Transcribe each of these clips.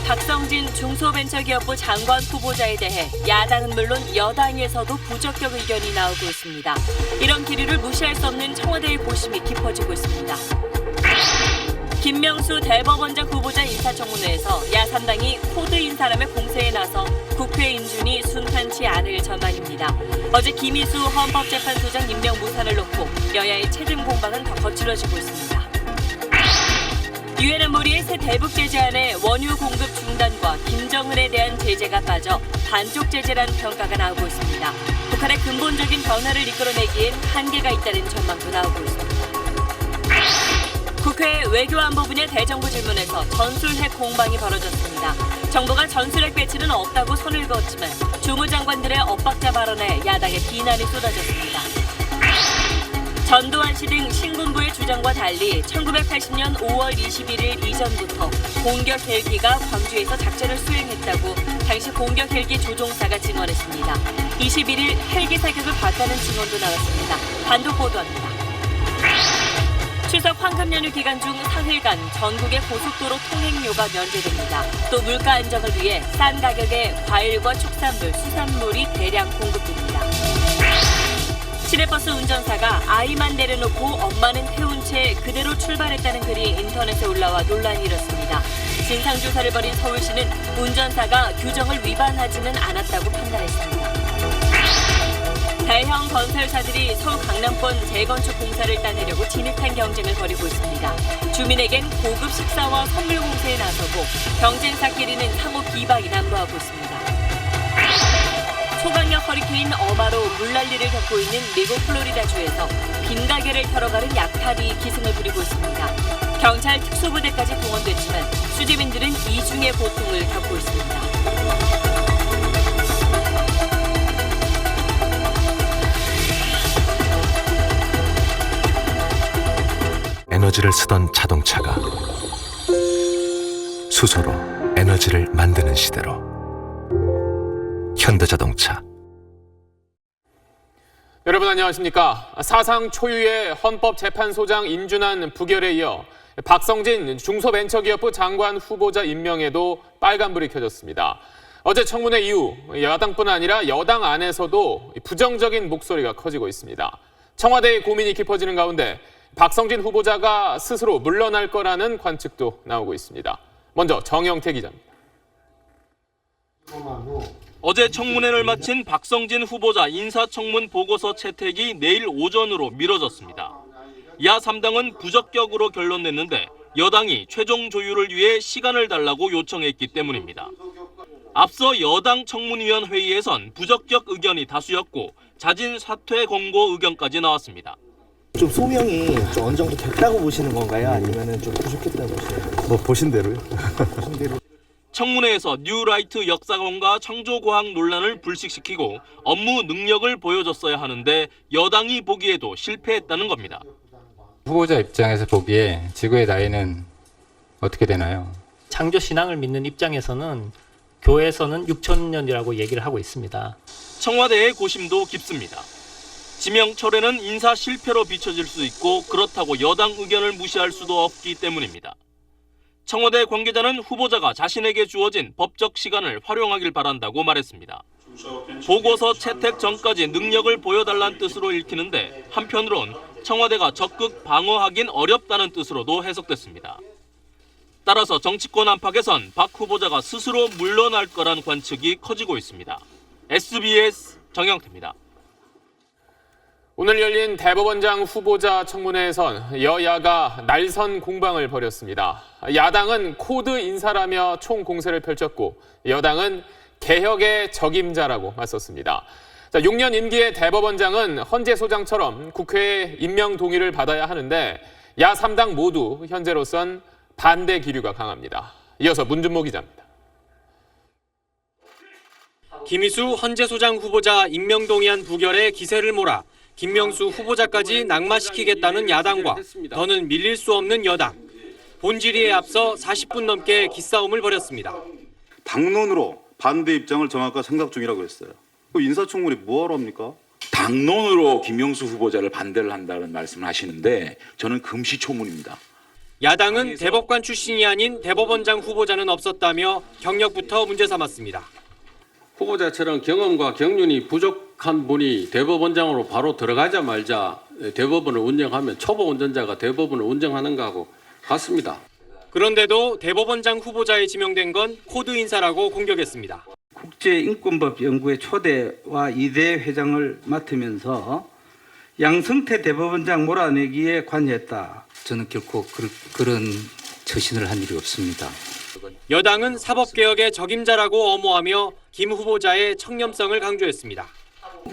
박성진 중소벤처기업부 장관 후보자에 대해 야당은 물론 여당에서도 부적격 의견이 나오고 있습니다. 이런 기류를 무시할 수 없는 청와대의 고심이 깊어지고 있습니다. 김명수 대법원장 후보자 인사청문회에서 야3당이 코드 인사람의 공세에 나서 국회 인준이 순탄치 않을 전망입니다. 어제 김희수 헌법재판소장 임명 무산을 놓고 여야의 체증 공방은 더 거칠어지고 있습니다. 유엔 안보리의 새 대북 제재안에 원유 공급 중단과 김정은에 대한 제재가 빠져 반쪽 제재라는 평가가 나오고 있습니다. 북한의 근본적인 변화를 이끌어내기엔 한계가 있다는 전망도 나오고 있습니다. 국회 외교안보 분야 대정부 질문에서 전술핵 공방이 벌어졌습니다. 정부가 전술핵 배치는 없다고 선을 그었지만 주무장관들의 엇박자 발언에 야당의 비난이 쏟아졌습니다. 전두환 씨 등 신군부의 주장과 달리 1980년 5월 21일 이전부터 공격 헬기가 광주에서 작전을 수행했다고 당시 공격 헬기 조종사가 증언했습니다. 21일 헬기 사격을 봤다는 증언도 나왔습니다. 단독 보도합니다. 추석 황금 연휴 기간 중 사흘간 전국의 고속도로 통행료가 면제됩니다. 또 물가 안정을 위해 싼 가격의 과일과 축산물, 수산물이 대량 공급됩니다. 시내버스 운전사가 아이만 내려놓고 엄마는 태운 채 그대로 출발했다는 글이 인터넷에 올라와 논란이 일었습니다. 진상조사를 벌인 서울시는 운전사가 규정을 위반하지는 않았다고 판단했습니다. 대형 건설사들이 서울 강남권 재건축 공사를 따내려고 진흙탕 경쟁을 벌이고 있습니다. 주민에겐 고급 식사와 선물 공세에 나서고 경쟁사끼리는 상호 비방이 난무하고 있습니다. 초강력 허리케인 어마로 물난리를 겪고 있는 미국 플로리다주에서 빈가게를 털어가는 약탈이 기승을 부리고 있습니다. 경찰 특수부대까지 동원됐지만 수재민들은 이중의 고통을 겪고 있습니다. 에너지를 쓰던 자동차가 수소로 에너지를 만드는 시대로 현대자동차. 여러분 안녕하십니까? 사상 초유의 헌법재판소장 인준안 부결에 이어 박성진 중소벤처기업부 장관 후보자 임명에도 빨간불이 켜졌습니다. 어제 청문회 이후 야당뿐 아니라 여당 안에서도 부정적인 목소리가 커지고 있습니다. 청와대의 고민이 깊어지는 가운데 박성진 후보자가 스스로 물러날 거라는 관측도 나오고 있습니다. 먼저 정영태 기자입니다. 어제 청문회를 마친 박성진 후보자 인사청문 보고서 채택이 내일 오전으로 미뤄졌습니다. 야3당은 부적격으로 결론냈는데 여당이 최종 조율을 위해 시간을 달라고 요청했기 때문입니다. 앞서 여당 청문위원 회의에선 부적격 의견이 다수였고 자진 사퇴 권고 의견까지 나왔습니다. 좀 소명이 좀 어느 정도 됐다고 보시는 건가요? 아니면 좀 부족했다고 보시나요? 뭐 보신 대로요. 보신 대로. 청문회에서 뉴라이트 역사관과 창조과학 논란을 불식시키고 업무 능력을 보여줬어야 하는데 여당이 보기에도 실패했다는 겁니다. 후보자 입장에서 보기에 지구의 나이는 어떻게 되나요? 창조 신앙을 믿는 입장에서는 교회에서는 6,000년이라고 얘기를 하고 있습니다. 청와대의 고심도 깊습니다. 지명 철회는 인사 실패로 비춰질 수 있고 그렇다고 여당 의견을 무시할 수도 없기 때문입니다. 청와대 관계자는 후보자가 자신에게 주어진 법적 시간을 활용하길 바란다고 말했습니다. 보고서 채택 전까지 능력을 보여달라는 뜻으로 읽히는데 한편으론 청와대가 적극 방어하긴 어렵다는 뜻으로도 해석됐습니다. 따라서 정치권 안팎에선 박 후보자가 스스로 물러날 거란 관측이 커지고 있습니다. SBS 정영태입니다. 오늘 열린 대법원장 후보자 청문회에선 여야가 날선 공방을 벌였습니다. 야당은 코드 인사라며 총공세를 펼쳤고 여당은 개혁의 적임자라고 맞섰습니다. 6년 임기의 대법원장은 헌재 소장처럼 국회의 임명 동의를 받아야 하는데 야3당 모두 현재로선 반대 기류가 강합니다. 이어서 문준모 기자입니다. 김희수 헌재소장 후보자 임명동의안 부결에 기세를 몰아 김명수 후보자까지 낙마시키겠다는 야당과 더는 밀릴 수 없는 여당. 본질의에 앞서 40분 넘게 기싸움을 벌였습니다. 당론으로 반대 입장을 정할까 생각 중이라고 했어요. 인사청문회 뭐하러 합니까? 당론으로 김명수 후보자를 반대를 한다는 말씀을 하시는데 저는 금시초문입니다. 야당은 대법관 출신이 아닌 대법원장 후보자는 없었다며 경력부터 문제 삼았습니다. 후보자처럼 경험과 경륜이 부족한 분이 대법원장으로 바로 들어가자마자 대법원을 운영하면 초보 운전자가 대법원을 운영하는 거하고 같습니다. 그런데도 대법원장 후보자에 지명된 건 코드 인사라고 공격했습니다. 국제인권법 연구회 초대와 2대 회장을 맡으면서 양승태 대법원장 몰아내기에 관여했다. 저는 결코 그런 처신을 한 일이 없습니다. 여당은 사법개혁의 적임자라고 엄호하며 김 후보자의 청렴성을 강조했습니다.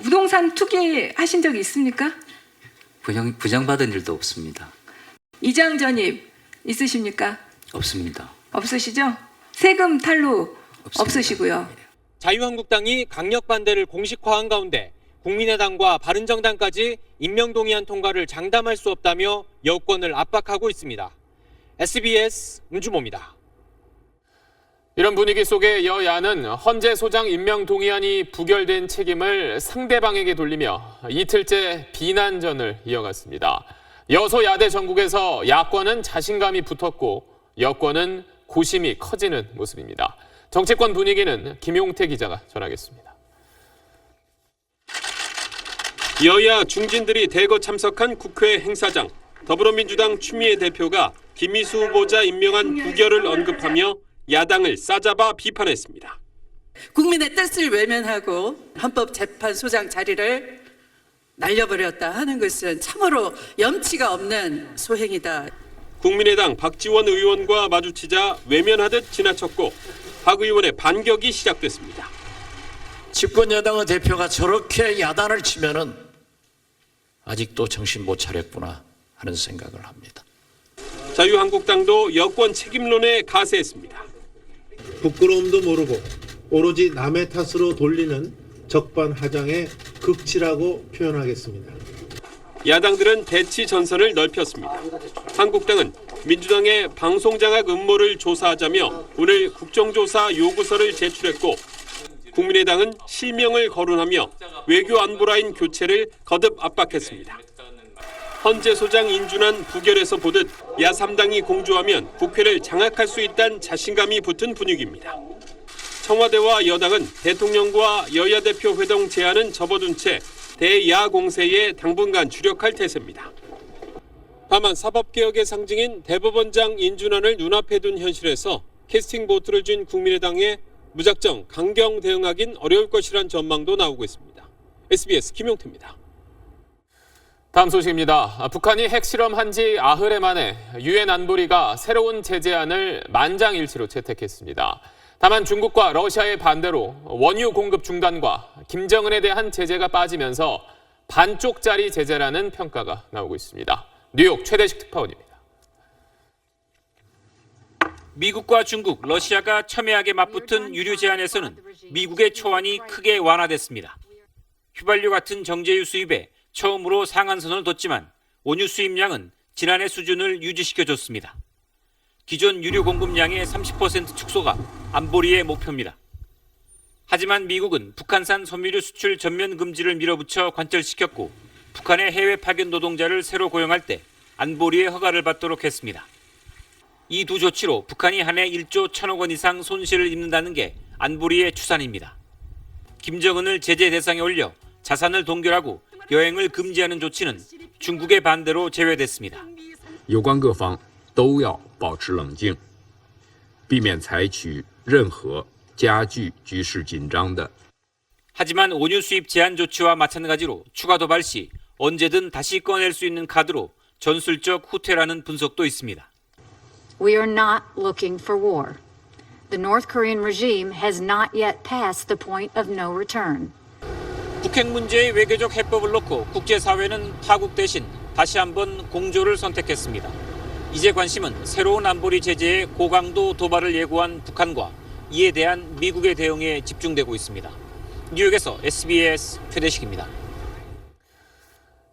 부동산 투기하신 적 있습니까? 부정받은 일도 없습니다. 이장 전입 있으십니까? 없습니다. 없으시죠? 세금 탈루 없습니다. 없으시고요. 자유한국당이 강력 반대를 공식화한 가운데 국민의당과 바른정당까지 임명동의안 통과를 장담할 수 없다며 여권을 압박하고 있습니다. SBS 문주모입니다. 이런 분위기 속에 여야는 헌재 소장 임명 동의안이 부결된 책임을 상대방에게 돌리며 이틀째 비난전을 이어갔습니다. 여소야대 전국에서 야권은 자신감이 붙었고 여권은 고심이 커지는 모습입니다. 정치권 분위기는 김용태 기자가 전하겠습니다. 여야 중진들이 대거 참석한 국회 행사장. 더불어민주당 추미애 대표가 김희수 후보자 임명한 부결을 언급하며 야당을 싸잡아 비판했습니다. 국민의 뜻을 외면하고 헌법재판소장 자리를 날려버렸다 하는 것은 참으로 염치가 없는 소행이다. 국민의당 박지원 의원과 마주치자 외면하듯 지나쳤고 박 의원의 반격이 시작됐습니다. 집권 여당의 대표가 저렇게 야단을 치면은 아직도 정신 못 차렸구나 하는 생각을 합니다. 자유한국당도 여권 책임론에 가세했습니다. 부끄러움도 모르고 오로지 남의 탓으로 돌리는 적반하장의 극치라고 표현하겠습니다. 야당들은 대치 전선을 넓혔습니다. 한국당은 민주당의 방송장악 음모를 조사하자며 오늘 국정조사 요구서를 제출했고 국민의당은 실명을 거론하며 외교안보라인 교체를 거듭 압박했습니다. 헌재 소장 인준안 부결에서 보듯 야3당이 공조하면 국회를 장악할 수 있다는 자신감이 붙은 분위기입니다. 청와대와 여당은 대통령과 여야 대표 회동 제안은 접어둔 채 대야 공세에 당분간 주력할 태세입니다. 다만 사법개혁의 상징인 대법원장 인준안을 눈앞에 둔 현실에서 캐스팅 보트를 쥔 국민의당에 무작정 강경 대응하긴 어려울 것이란 전망도 나오고 있습니다. SBS 김용태입니다. 다음 소식입니다. 북한이 핵실험한 지 8해 만에 유엔 안보리가 새로운 제재안을 만장일치로 채택했습니다. 다만 중국과 러시아의 반대로 원유 공급 중단과 김정은에 대한 제재가 빠지면서 반쪽짜리 제재라는 평가가 나오고 있습니다. 뉴욕 최대식 특파원입니다. 미국과 중국, 러시아가 첨예하게 맞붙은 유류 제한에서는 미국의 초안이 크게 완화됐습니다. 휘발유 같은 정제유 수입에 처음으로 상한선을 뒀지만 원유 수입량은 지난해 수준을 유지시켜줬습니다. 기존 유류 공급량의 30% 축소가 안보리의 목표입니다. 하지만 미국은 북한산 섬유류 수출 전면 금지를 밀어붙여 관철시켰고 북한의 해외 파견 노동자를 새로 고용할 때 안보리의 허가를 받도록 했습니다. 이 두 조치로 북한이 한 해 1조 1천억 원 이상 손실을 입는다는 게 안보리의 추산입니다. 김정은을 제재 대상에 올려 자산을 동결하고 여행을 금지하는 조치는 중국의 반대로 제외됐습니다. 有关各方都要保持冷静，避免采取任何加剧局势紧张的。 하지만 원유 수입 제한 조치와 마찬가지로 추가 도발 시 언제든 다시 꺼낼 수 있는 카드로 전술적 후퇴라는 분석도 있습니다. We are not looking for war. The North Korean regime has not yet passed the point of no return. 북핵 문제의 외교적 해법을 놓고 국제사회는 파국 대신 다시 한번 공조를 선택했습니다. 이제 관심은 새로운 안보리 제재의 고강도 도발을 예고한 북한과 이에 대한 미국의 대응에 집중되고 있습니다. 뉴욕에서 SBS 최대식입니다.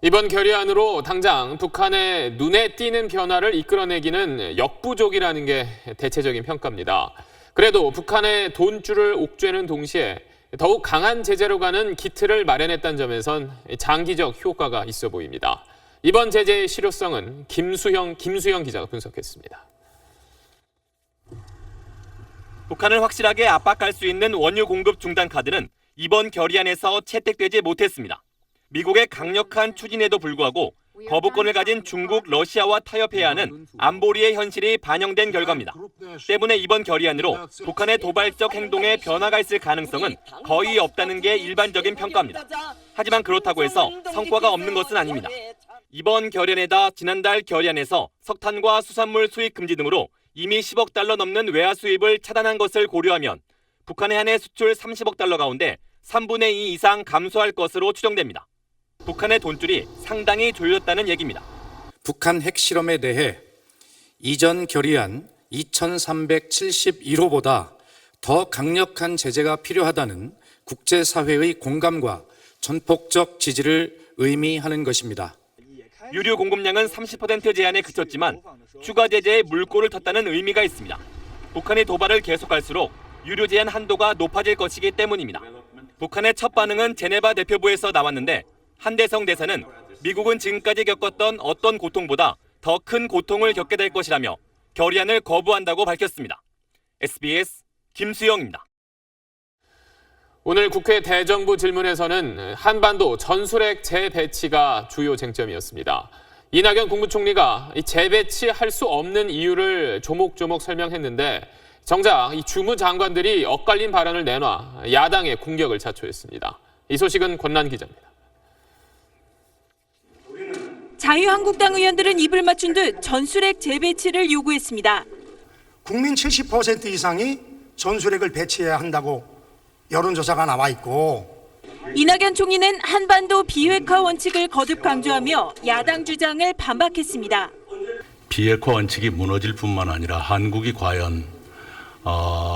이번 결의안으로 당장 북한의 눈에 띄는 변화를 이끌어내기는 역부족이라는 게 대체적인 평가입니다. 그래도 북한의 돈줄을 옥죄는 동시에 더욱 강한 제재로 가는 기틀을 마련했다는 점에선 장기적 효과가 있어 보입니다. 이번 제재의 실효성은 김수영 기자가 분석했습니다. 북한을 확실하게 압박할 수 있는 원유 공급 중단 카드는 이번 결의안에서 채택되지 못했습니다. 미국의 강력한 추진에도 불구하고 거부권을 가진 중국, 러시아와 타협해야 하는 안보리의 현실이 반영된 결과입니다. 때문에 이번 결의안으로 북한의 도발적 행동에 변화가 있을 가능성은 거의 없다는 게 일반적인 평가입니다. 하지만 그렇다고 해서 성과가 없는 것은 아닙니다. 이번 결의안에다 지난달 결의안에서 석탄과 수산물 수입 금지 등으로 이미 10억 달러 넘는 외화 수입을 차단한 것을 고려하면 북한의 한 해 수출 30억 달러 가운데 3분의 2 이상 감소할 것으로 추정됩니다. 북한의 돈줄이 상당히 조여졌다는 얘기입니다. 북한 핵실험에 대해 이전 결의안 2371호보다 더 강력한 제재가 필요하다는 국제사회의 공감과 전폭적 지지를 의미하는 것입니다. 유류 공급량은 30% 제한에 그쳤지만 추가 제재에 물꼬를 텄다는 의미가 있습니다. 북한이 도발을 계속할수록 유류 제한 한도가 높아질 것이기 때문입니다. 북한의 첫 반응은 제네바 대표부에서 나왔는데 한대성 대사는 미국은 지금까지 겪었던 어떤 고통보다 더 큰 고통을 겪게 될 것이라며 결의안을 거부한다고 밝혔습니다. SBS 김수영입니다. 오늘 국회 대정부 질문에서는 한반도 전술핵 재배치가 주요 쟁점이었습니다. 이낙연 국무총리가 이 재배치할 수 없는 이유를 조목조목 설명했는데 정작 이 주무장관들이 엇갈린 발언을 내놔 야당의 공격을 자초했습니다. 이 소식은 권란 기자입니다. 자유한국당 의원들은 입을 맞춘 듯 전술핵 재배치를 요구했습니다. 국민 70% 이상이 전술핵을 배치해야 한다고 여론조사가 나와 있고 이낙연 총리는 한반도 비핵화 원칙을 거듭 강조하며 야당 주장을 반박했습니다. 비핵화 원칙이 무너질 뿐만 아니라 한국이 과연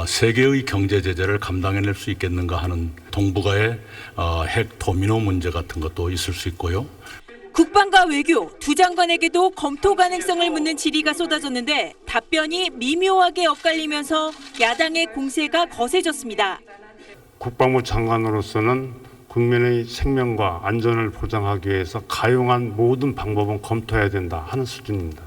세계의 경제 제재를 감당해낼 수 있겠는가 하는 동북아의 핵 도미노 문제 같은 것도 있을 수 있고요. 국방과 외교 두 장관에게도 검토 가능성을 묻는 질의가 쏟아졌는데 답변이 미묘하게 엇갈리면서 야당의 공세가 거세졌습니다. 국방부 장관으로서는 국민의 생명과 안전을 보장하기 위해서 가용한 모든 방법은 검토해야 된다 하는 수준입니다.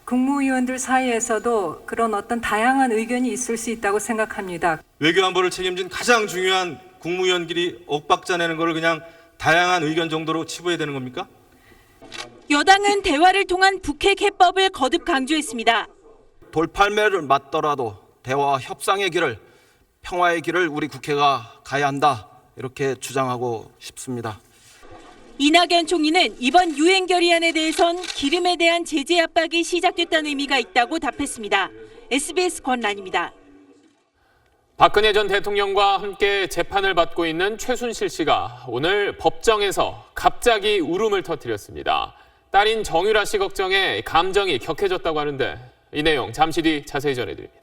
국무위원들 사이에서도 그런 어떤 다양한 의견이 있을 수 있다고 생각합니다. 외교안보를 책임진 가장 중요한 국무위원끼리 엇박자 내는 걸 그냥 다양한 의견 정도로 치부해야 되는 겁니까? 여당은 대화를 통한 북핵 해법을 거듭 강조했습니다. 돌팔매를 맞더라도 대화와 협상의 길을, 평화의 길을 우리 국회가 가야 한다, 이렇게 주장하고 싶습니다. 이낙연 총리는 이번 유엔 결의안에 대해선 기름에 대한 제재 압박이 시작됐다는 의미가 있다고 답했습니다. SBS 권란입니다. 박근혜 전 대통령과 함께 재판을 받고 있는 최순실 씨가 오늘 법정에서 갑자기 울음을 터뜨렸습니다. 딸인 정유라 씨 걱정에 감정이 격해졌다고 하는데 이 내용 잠시 뒤 자세히 전해드립니다.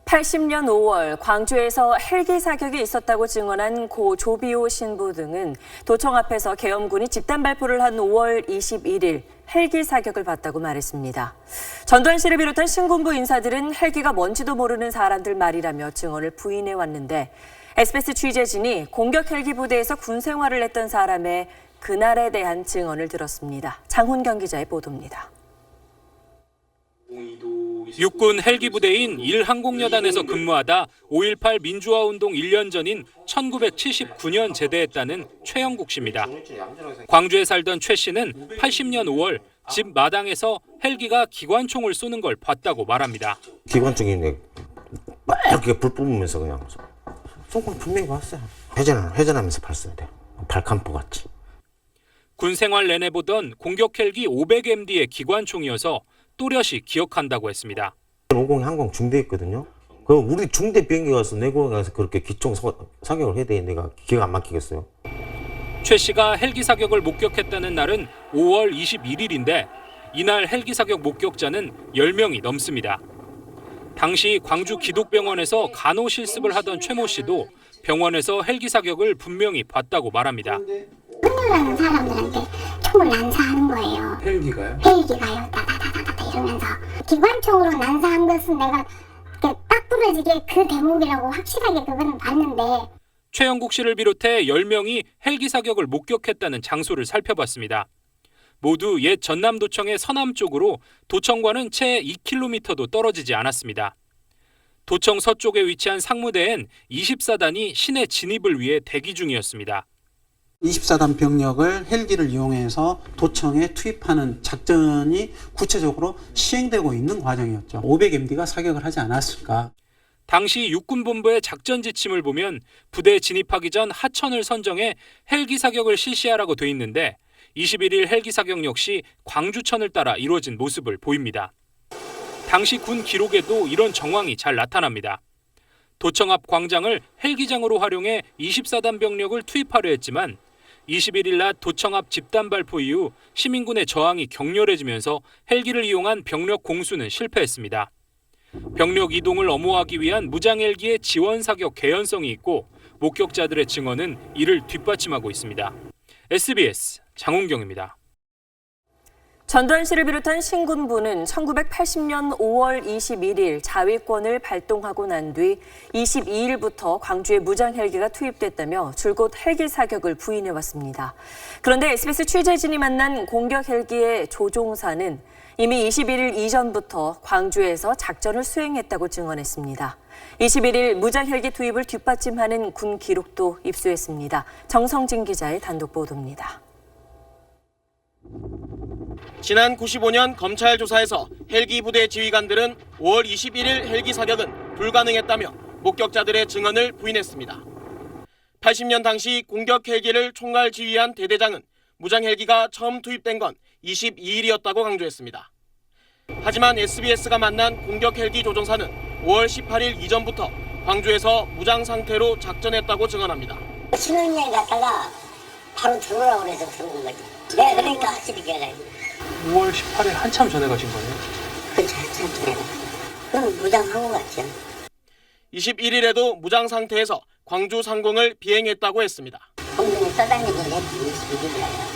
80년 5월 광주에서 헬기 사격이 있었다고 증언한 고 조비오 신부 등은 도청 앞에서 계엄군이 집단 발포를 한 5월 21일 헬기 사격을 봤다고 말했습니다. 전두환 씨를 비롯한 신군부 인사들은 헬기가 뭔지도 모르는 사람들 말이라며 증언을 부인해왔는데 SBS 취재진이 공격 헬기 부대에서 군 생활을 했던 사람의 그날에 대한 증언을 들었습니다. 장훈경 기자의 보도입니다. 육군 헬기 부대인 1항공여단에서 근무하다 5.18 민주화운동 1년 전인 1979년 제대했다는 최영국 씨입니다. 광주에 살던 최 씨는 80년 5월 집 마당에서 헬기가 기관총을 쏘는 걸 봤다고 말합니다. 기관총이 막 이렇게 불 뿜으면서 그냥 쏜 걸 분명히 봤어요. 회전하면서 봤어야 돼요. 발칸포 같이. 군 생활 내내 보던 공격 헬기 500MD의 기관총이어서 또렷이 기억한다고 했습니다. 50 항공 중대였거든요. 그럼 우리 중대 비행기 가서 내공에 가서 그렇게 기총 사격을 해야 되는데 내가 기가 안 막히겠어요. 최 씨가 헬기 사격을 목격했다는 날은 5월 21일인데 이날 헬기 사격 목격자는 10명이 넘습니다. 당시 광주 기독병원에서 간호 실습을 하던 최모 씨도 병원에서 헬기 사격을 분명히 봤다고 말합니다. 끝내려는 사람들한테 총을 난사하는 거예요. 헬기가요? 헬기가요. 다다다다다 이러면서 기관총으로 난사한 것은 내가 딱 부러지게 그 대목이라고 확실하게 그거는 봤는데. 최영국 씨를 비롯해 10명이 헬기 사격을 목격했다는 장소를 살펴봤습니다. 모두 옛 전남도청의 서남쪽으로 도청과는 채 2km도 떨어지지 않았습니다. 도청 서쪽에 위치한 상무대엔 24단이 시내 진입을 위해 대기 중이었습니다. 24단 병력을 헬기를 이용해서 도청에 투입하는 작전이 구체적으로 시행되고 있는 과정이었죠. 500MD가 사격을 하지 않았을까. 당시 육군본부의 작전 지침을 보면 부대 진입하기 전 하천을 선정해 헬기 사격을 실시하라고 돼 있는데 21일 헬기 사격 역시 광주천을 따라 이루어진 모습을 보입니다. 당시 군 기록에도 이런 정황이 잘 나타납니다. 도청 앞 광장을 헬기장으로 활용해 24단 병력을 투입하려 했지만 21일 낮 도청 앞 집단 발포 이후 시민군의 저항이 격렬해지면서 헬기를 이용한 병력 공수는 실패했습니다. 병력 이동을 엄호하기 위한 무장 헬기의 지원 사격 개연성이 있고 목격자들의 증언은 이를 뒷받침하고 있습니다. SBS 장훈경입니다. 전두환 씨를 비롯한 신군부는 1980년 5월 21일 자위권을 발동하고 난 뒤 22일부터 광주에 무장 헬기가 투입됐다며 줄곧 헬기 사격을 부인해왔습니다. 그런데 SBS 취재진이 만난 공격 헬기의 조종사는 이미 21일 이전부터 광주에서 작전을 수행했다고 증언했습니다. 21일 무장 헬기 투입을 뒷받침하는 군 기록도 입수했습니다. 정성진 기자의 단독 보도입니다. 지난 95년 검찰 조사에서 헬기 부대 지휘관들은 5월 21일 헬기 사격은 불가능했다며 목격자들의 증언을 부인했습니다. 80년 당시 공격 헬기를 총괄 지휘한 대대장은 무장 헬기가 처음 투입된 건 22일이었다고 강조했습니다. 하지만 SBS가 만난 공격 헬기 조종사는 5월 18일 이전부터 광주에서 무장 상태로 작전했다고 증언합니다. 신혼여행 갔다가 바로 들어오라고 그래서 들어온 거지. 내가 그러니까 확실히 기억나요. 5월 18일 한참 전에 가신 거예요? 그렇죠, 한참 전에. 그럼 무장하고 갔죠. 21일에도 무장 상태에서 광주 상공을 비행했다고 했습니다. 공중에 떠다니고 했지, 21일이라요.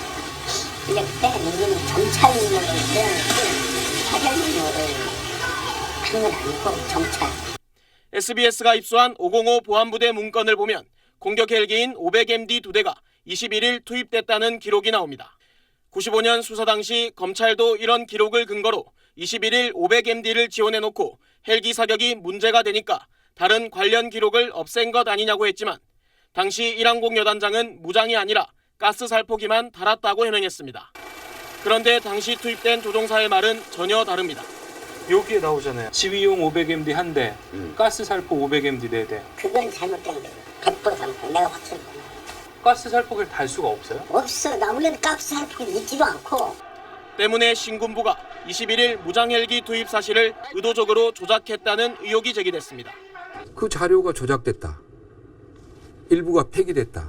근데 그때 우리는 정찰 능력을 사격 능력을 한 건 아니고 정찰. SBS가 입수한 505 보안부대 문건을 보면 공격 헬기인 500MD 2대가 21일 투입됐다는 기록이 나옵니다. 95년 수사 당시 검찰도 이런 기록을 근거로 21일 500MD를 지원해놓고 헬기 사격이 문제가 되니까 다른 관련 기록을 없앤 것 아니냐고 했지만 당시 일항공 여단장은 무장이 아니라 가스 살포기만 달았다고 해명했습니다. 그런데 당시 투입된 조종사의 말은 전혀 다릅니다. 여기에 나오잖아요. 지휘용 500MD 1대, 가스 살포 500MD 4대. 그건 잘못된 거예요. 100% 잘못된 내가 확실히. 가스 살포기를 달 수가 없어요? 없어. 나 원래는 가스 살포기 있지도 않고. 때문에 신군부가 21일 무장 헬기 투입 사실을 의도적으로 조작했다는 의혹이 제기됐습니다. 그 자료가 조작됐다. 일부가 폐기됐다.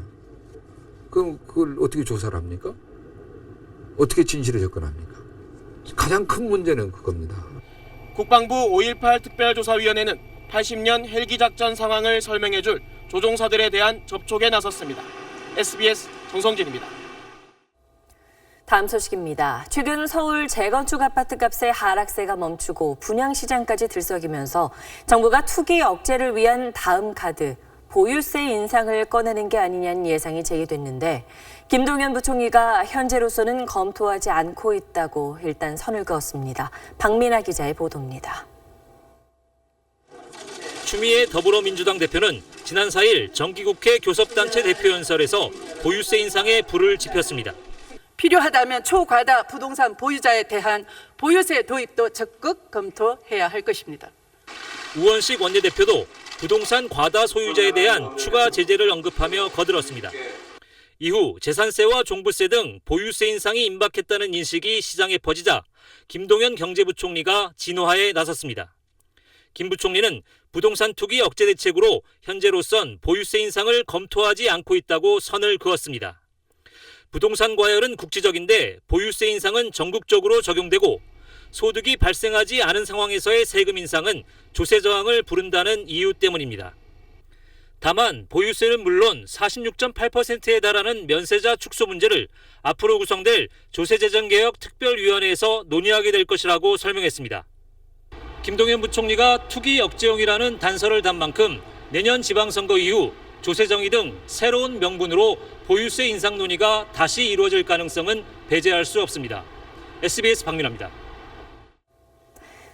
그럼 그걸 어떻게 조사를 합니까? 어떻게 진실에 접근합니까? 가장 큰 문제는 그겁니다. 국방부 5.18 특별조사위원회는 80년 헬기 작전 상황을 설명해줄 조종사들에 대한 접촉에 나섰습니다. SBS 정성진입니다. 다음 소식입니다. 최근 서울 재건축 아파트 값의 하락세가 멈추고 분양시장까지 들썩이면서 정부가 투기 억제를 위한 다음 카드, 보유세 인상을 꺼내는 게 아니냐는 예상이 제기됐는데 김동연 부총리가 현재로서는 검토하지 않고 있다고 일단 선을 그었습니다. 박민아 기자의 보도입니다. 추미애 더불어민주당 대표는 지난 4일 정기국회 교섭단체 대표연설에서 보유세 인상에 불을 지폈습니다. 필요하다면 초과다 부동산 보유자에 대한 보유세 도입도 적극 검토해야 할 것입니다. 우원식 원내대표도 부동산 과다 소유자에 대한 추가 제재를 언급하며 거들었습니다. 이후 재산세와 종부세 등 보유세 인상이 임박했다는 인식이 시장에 퍼지자 김동연 경제부총리가 진화에 나섰습니다. 김 부총리는 부동산 투기 억제 대책으로 현재로선 보유세 인상을 검토하지 않고 있다고 선을 그었습니다. 부동산 과열은 국지적인데 보유세 인상은 전국적으로 적용되고 소득이 발생하지 않은 상황에서의 세금 인상은 조세 저항을 부른다는 이유 때문입니다. 다만 보유세는 물론 46.8%에 달하는 면세자 축소 문제를 앞으로 구성될 조세재정개혁 특별위원회에서 논의하게 될 것이라고 설명했습니다. 김동연 부총리가 투기 억제용이라는 단서를 단 만큼 내년 지방선거 이후 조세정의 등 새로운 명분으로 보유세 인상 논의가 다시 이루어질 가능성은 배제할 수 없습니다. SBS 박민아입니다.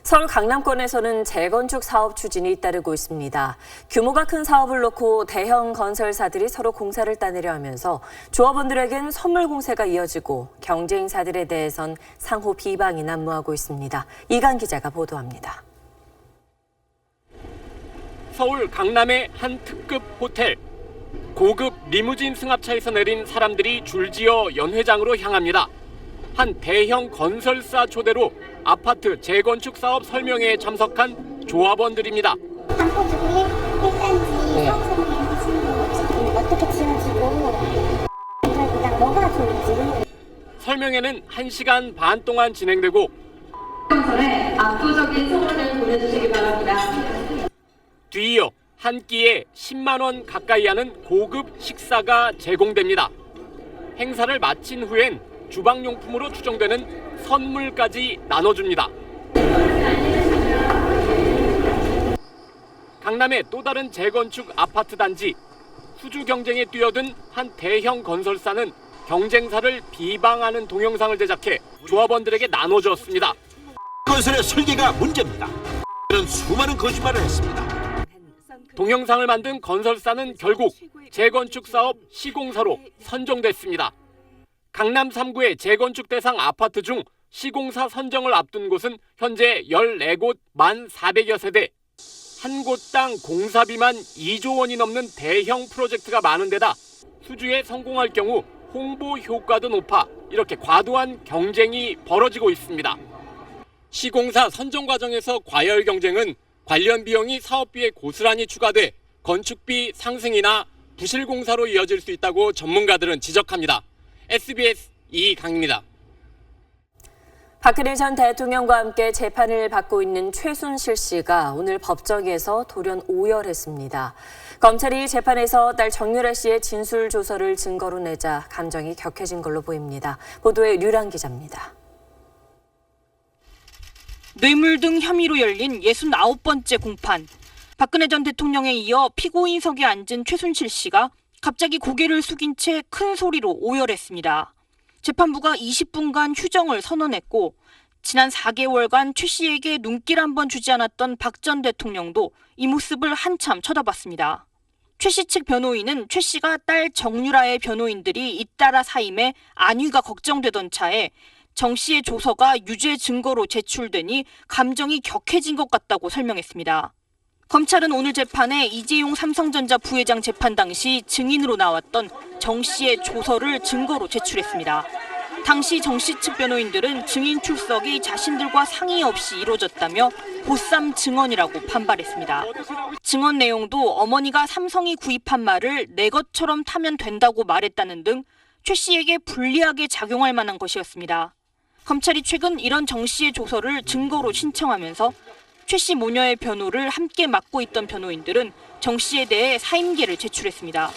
서울 강남권에서는 재건축 사업 추진이 잇따르고 있습니다. 규모가 큰 사업을 놓고 대형 건설사들이 서로 공사를 따내려 하면서 조합원들에겐 선물 공세가 이어지고 경쟁사들에 대해선 상호 비방이 난무하고 있습니다. 이강 기자가 보도합니다. 서울 강남의 한 특급 호텔. 고급 리무진 승합차에서 내린 사람들이 줄지어 연회장으로 향합니다. 한 대형 건설사 초대로 아파트 재건축 사업 설명회에 참석한 조합원들입니다. 설명회는 1시간 반 동안 진행되고 압도적인 소원을 보내주시기 바랍니다. 뒤이어 한 끼에 10만 원 가까이 하는 고급 식사가 제공됩니다. 행사를 마친 후엔 주방용품으로 추정되는 선물까지 나눠줍니다. 강남의 또 다른 재건축 아파트 단지. 수주 경쟁에 뛰어든 한 대형 건설사는 경쟁사를 비방하는 동영상을 제작해 조합원들에게 나눠줬습니다. 건설의 설계가 문제입니다. 이런 수많은 거짓말을 했습니다. 동영상을 만든 건설사는 결국 재건축 사업 시공사로 선정됐습니다. 강남 3구의 재건축 대상 아파트 중 시공사 선정을 앞둔 곳은 현재 14곳 1,400여 세대. 한 곳당 공사비만 2조 원이 넘는 대형 프로젝트가 많은 데다 수주에 성공할 경우 홍보 효과도 높아 이렇게 과도한 경쟁이 벌어지고 있습니다. 시공사 선정 과정에서 과열 경쟁은 관련 비용이 사업비에 고스란히 추가돼 건축비 상승이나 부실 공사로 이어질 수 있다고 전문가들은 지적합니다. SBS 이강입니다. 박근혜 전 대통령과 함께 재판을 받고 있는 최순실 씨가 오늘 법정에서 돌연 오열했습니다. 검찰이 재판에서 딸 정유라 씨의 진술 조서를 증거로 내자 감정이 격해진 걸로 보입니다. 보도에 류란 기자입니다. 뇌물 등 혐의로 열린 69번째 공판. 박근혜 전 대통령에 이어 피고인석에 앉은 최순실 씨가 갑자기 고개를 숙인 채 큰 소리로 오열했습니다. 재판부가 20분간 휴정을 선언했고 지난 4개월간 최 씨에게 눈길 한번 주지 않았던 박 전 대통령도 이 모습을 한참 쳐다봤습니다. 최 씨 측 변호인은 최 씨가 딸 정유라의 변호인들이 잇따라 사임해 안위가 걱정되던 차에 정 씨의 조서가 유죄 증거로 제출되니 감정이 격해진 것 같다고 설명했습니다. 검찰은 오늘 재판에 이재용 삼성전자 부회장 재판 당시 증인으로 나왔던 정 씨의 조서를 증거로 제출했습니다. 당시 정 씨 측 변호인들은 증인 출석이 자신들과 상의 없이 이루어졌다며 보쌈 증언이라고 반발했습니다. 증언 내용도 어머니가 삼성이 구입한 말을 내 것처럼 타면 된다고 말했다는 등 최 씨에게 불리하게 작용할 만한 것이었습니다. 검찰이 최근 이런 정 씨의 조서를 증거로 신청하면서 최 씨 모녀의 변호를 함께 맡고 있던 변호인들은 정 씨에 대해 사임계를 제출했습니다.